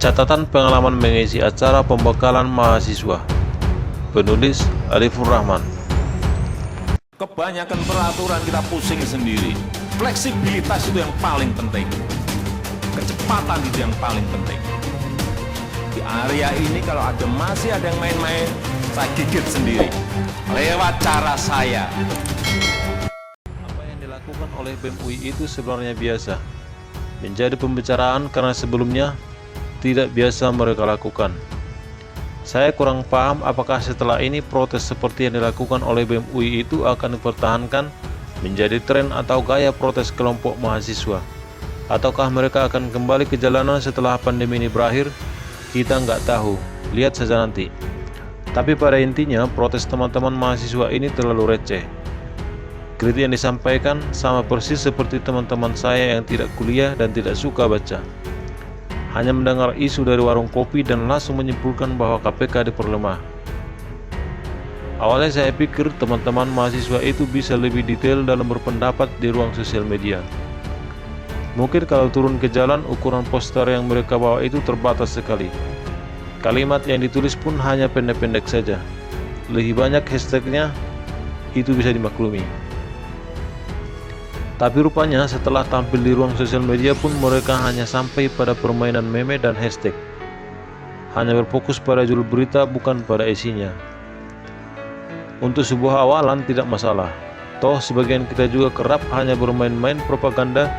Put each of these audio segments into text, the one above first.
Catatan pengalaman mengisi acara pembekalan mahasiswa. Penulis Arifur Rahman. Kebanyakan peraturan kita pusing sendiri. Fleksibilitas itu yang paling penting. Kecepatan itu yang paling penting. Di area ini kalau masih ada yang main-main, saya gigit sendiri. Lewat cara saya. Apa yang dilakukan oleh BEM UI itu sebenarnya biasa. Menjadi pembicaraan karena sebelumnya tidak biasa mereka lakukan. Saya kurang paham apakah setelah ini protes seperti yang dilakukan oleh BEM UI itu akan dipertahankan menjadi tren atau gaya protes kelompok mahasiswa, ataukah mereka akan kembali ke jalanan setelah pandemi ini berakhir. Kita nggak tahu, lihat saja nanti. Tapi pada intinya protes teman-teman mahasiswa ini terlalu receh. Kritik yang disampaikan sama persis seperti teman-teman saya yang tidak kuliah dan tidak suka baca. Hanya mendengar isu dari warung kopi dan langsung menyimpulkan bahwa KPK diperlemah. Awalnya saya pikir teman-teman mahasiswa itu bisa lebih detail dalam berpendapat di ruang sosial media. Mungkin kalau turun ke jalan, ukuran poster yang mereka bawa itu terbatas sekali. Kalimat yang ditulis pun hanya pendek-pendek saja. Lebih banyak hashtagnya, itu bisa dimaklumi. Tapi rupanya setelah tampil di ruang sosial media pun mereka hanya sampai pada permainan meme dan hashtag. Hanya berfokus pada judul berita, bukan pada isinya. Untuk sebuah awalan tidak masalah. Toh sebagian kita juga kerap hanya bermain-main propaganda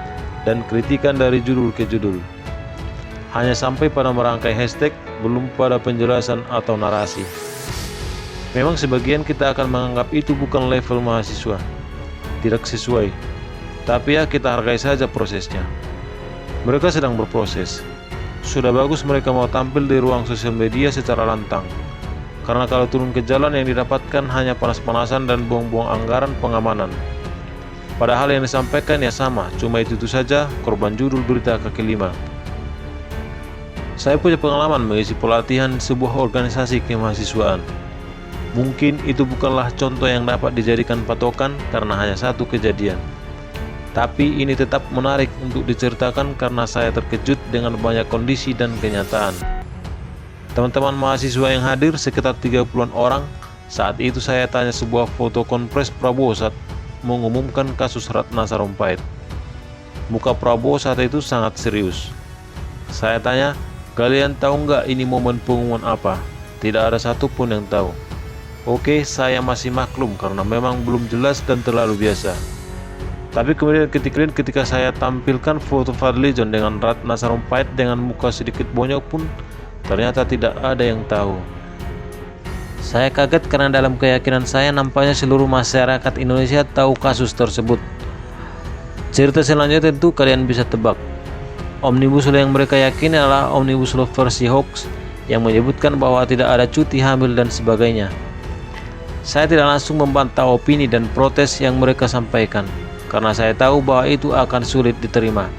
dan kritikan dari judul ke judul. Hanya sampai pada merangkai hashtag, belum pada penjelasan atau narasi. Memang sebagian kita akan menganggap itu bukan level mahasiswa, tidak sesuai. Tapi ya kita hargai saja prosesnya. Mereka sedang berproses. Sudah bagus mereka mau tampil di ruang sosial media secara lantang. Karena kalau turun ke jalan yang didapatkan hanya panas-panasan dan buang-buang anggaran pengamanan. Padahal yang disampaikan ya sama, cuma itu saja, korban judul berita kaki lima. Saya punya pengalaman mengisi pelatihan sebuah organisasi kemahasiswaan. Mungkin itu bukanlah contoh yang dapat dijadikan patokan karena hanya satu kejadian. Tapi ini tetap menarik untuk diceritakan karena saya terkejut dengan banyak kondisi dan kenyataan. Teman-teman mahasiswa yang hadir sekitar 30-an orang. Saat itu saya tanya sebuah foto konpres Prabowo saat mengumumkan kasus Ratna Sarumpait. Muka Prabowo saat itu sangat serius. Saya tanya, kalian tahu nggak ini momen pengumuman apa? Tidak ada satupun yang tahu. Oke, saya masih maklum karena memang belum jelas dan terlalu biasa. Tapi kemudian ketika saya tampilkan foto Fadlizon dengan Ratna Sarumpait dengan muka sedikit bonyok pun ternyata tidak ada yang tahu. Saya kaget karena dalam keyakinan saya nampaknya seluruh masyarakat Indonesia tahu kasus tersebut. Cerita selanjutnya tentu kalian bisa tebak. Omnibus Law yang mereka yakini adalah Omnibus Law versi hoax yang menyebutkan bahwa tidak ada cuti hamil dan sebagainya. Saya tidak langsung membantah opini dan protes yang mereka sampaikan, karena saya tahu bahwa itu akan sulit diterima.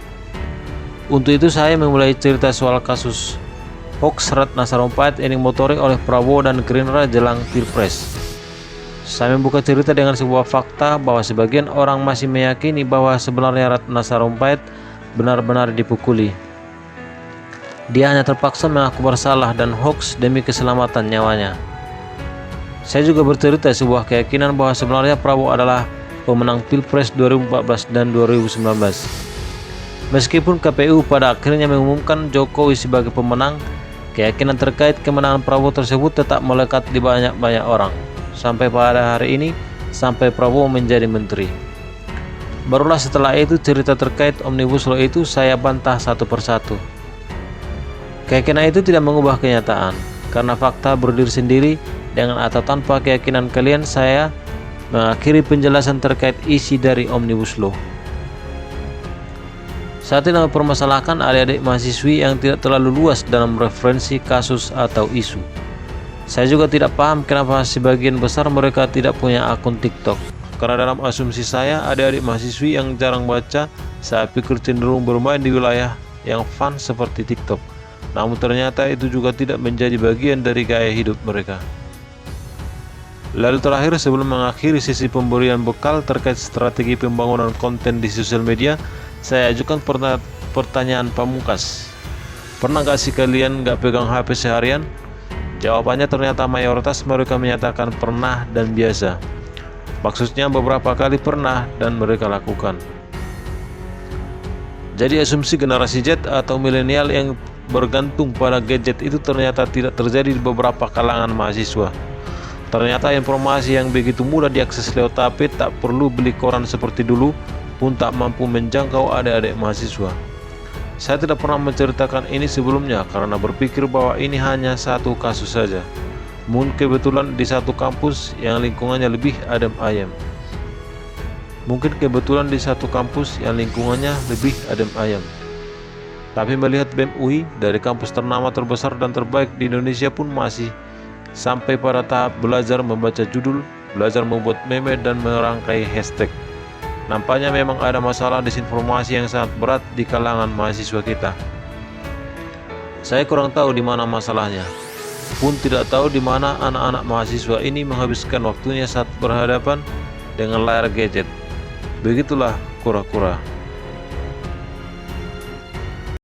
Untuk itu saya memulai cerita soal kasus hoax Ratna Sarumpait yang dimotori oleh Prabowo dan Gerindra jelang Pilpres. Saya membuka cerita dengan sebuah fakta bahwa sebagian orang masih meyakini bahwa sebenarnya Ratna Sarumpait benar-benar dipukuli. Dia hanya terpaksa mengaku bersalah dan hoax demi keselamatan nyawanya. Saya juga bercerita sebuah keyakinan bahwa sebenarnya Prabowo adalah pemenang Pilpres 2014 dan 2019. Meskipun KPU pada akhirnya mengumumkan Jokowi sebagai pemenang, keyakinan terkait kemenangan Prabowo tersebut tetap melekat di banyak orang. Sampai pada hari ini, sampai Prabowo menjadi menteri. Barulah setelah itu cerita terkait Omnibus Law itu saya bantah satu persatu. Keyakinan itu tidak mengubah kenyataan, karena fakta berdiri sendiri. Dengan atau tanpa keyakinan kalian, saya mengakhiri penjelasan terkait isi dari Omnibus Law. Saat ini mempermasalahkan adik-adik mahasiswi yang tidak terlalu luas dalam referensi kasus atau isu. Saya juga tidak paham kenapa sebagian besar mereka tidak punya akun TikTok. Karena dalam asumsi saya, adik-adik mahasiswi yang jarang baca, saya pikir cenderung bermain di wilayah yang fun seperti TikTok. Namun ternyata itu juga tidak menjadi bagian dari gaya hidup mereka. Lalu terakhir, sebelum mengakhiri sesi pemberian bekal terkait strategi pembangunan konten di sosial media, saya ajukan pertanyaan pamungkas. Pernah gak sih kalian gak pegang HP seharian? Jawabannya ternyata mayoritas mereka menyatakan pernah dan biasa. Maksudnya beberapa kali pernah dan mereka lakukan. Jadi asumsi generasi Z atau milenial yang bergantung pada gadget itu ternyata tidak terjadi di beberapa kalangan mahasiswa. Ternyata informasi yang begitu mudah diakses lewat HP, tak perlu beli koran seperti dulu, pun tak mampu menjangkau adik-adik mahasiswa. Saya tidak pernah menceritakan ini sebelumnya karena berpikir bahwa ini hanya satu kasus saja. Mungkin kebetulan di satu kampus yang lingkungannya lebih adem ayem. Tapi melihat BEM UI dari kampus ternama terbesar dan terbaik di Indonesia pun masih sampai pada tahap belajar membaca judul, belajar membuat meme dan merangkai hashtag. Nampaknya memang ada masalah disinformasi yang sangat berat di kalangan mahasiswa kita. Saya kurang tahu di mana masalahnya, pun tidak tahu di mana anak-anak mahasiswa ini menghabiskan waktunya saat berhadapan dengan layar gadget. Begitulah kura-kura.